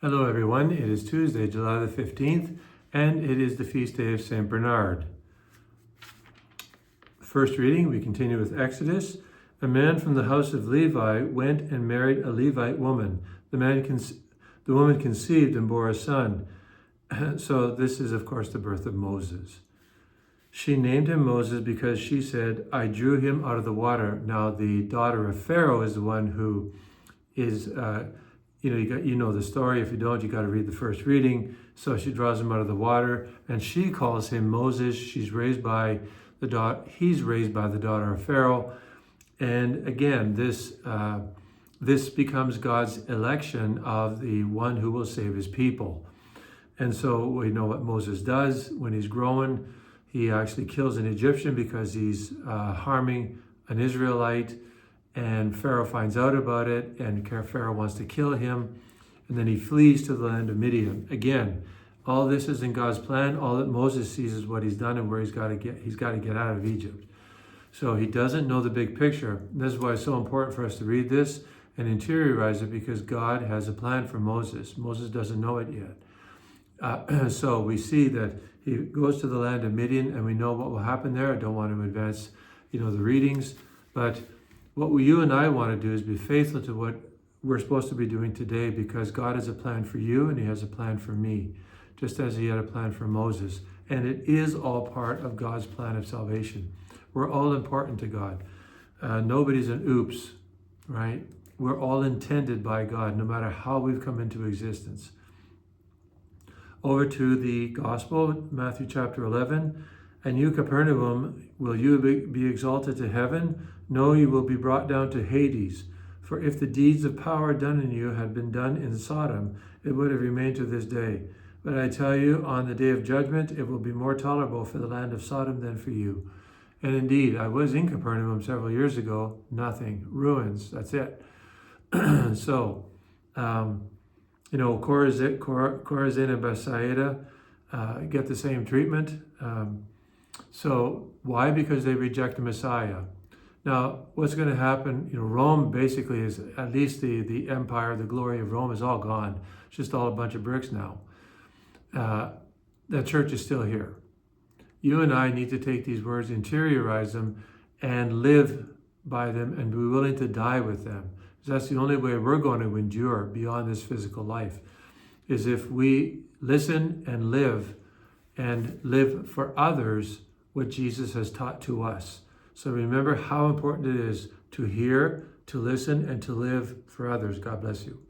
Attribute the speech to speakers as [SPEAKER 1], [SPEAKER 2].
[SPEAKER 1] Hello everyone, it is Tuesday, July the 15th, and it is the feast day of St. Bernard. First reading, we continue with Exodus. A man from the house of Levi went and married a Levite woman. The woman conceived and bore a son. So this is, of course, the birth of Moses. She named him Moses because she said, I drew him out of the water. Now the daughter of Pharaoh is the one who is... you know the story. If you don't, you got to read the first reading. So she draws him out of the water, and she calls him Moses. He's raised by the daughter of Pharaoh. And again, this becomes God's election of the one who will save his people. And so we know what Moses does when he's growing. He actually kills an Egyptian because he's harming an Israelite. And Pharaoh finds out about it, and Pharaoh wants to kill him, and then he flees to the land of Midian. Again, all this is in God's plan. All that Moses sees is what he's done and where he's got to get out of Egypt. So he doesn't know the big picture. This is why it's so important for us to read this and interiorize it, because God has a plan for Moses. Moses doesn't know it yet. So we see that he goes to the land of Midian, and we know what will happen there. I don't want to advance, the readings, but what you and I want to do is be faithful to what we're supposed to be doing today, because God has a plan for you and he has a plan for me, just as he had a plan for Moses. And it is all part of God's plan of salvation. We're all important to God. Nobody's an oops, right? We're all intended by God, no matter how we've come into existence. Over to the Gospel, Matthew chapter 11. And you, Capernaum, will you be exalted to heaven? No, you will be brought down to Hades. For if the deeds of power done in you had been done in Sodom, it would have remained to this day. But I tell you, on the day of judgment, it will be more tolerable for the land of Sodom than for you. And indeed, I was in Capernaum several years ago. Nothing. Ruins. That's it. So, Chorazin and Bethsaida get the same treatment. So why? Because they reject the Messiah. Now, what's going to happen? Rome basically is, at least the empire, the glory of Rome is all gone. It's just all a bunch of bricks now. The church is still here. You and I need to take these words, interiorize them, and live by them, and be willing to die with them. That's the only way we're going to endure beyond this physical life, is if we listen and live for others what Jesus has taught to us. So remember how important it is to hear, to listen, and to live for others. God bless you.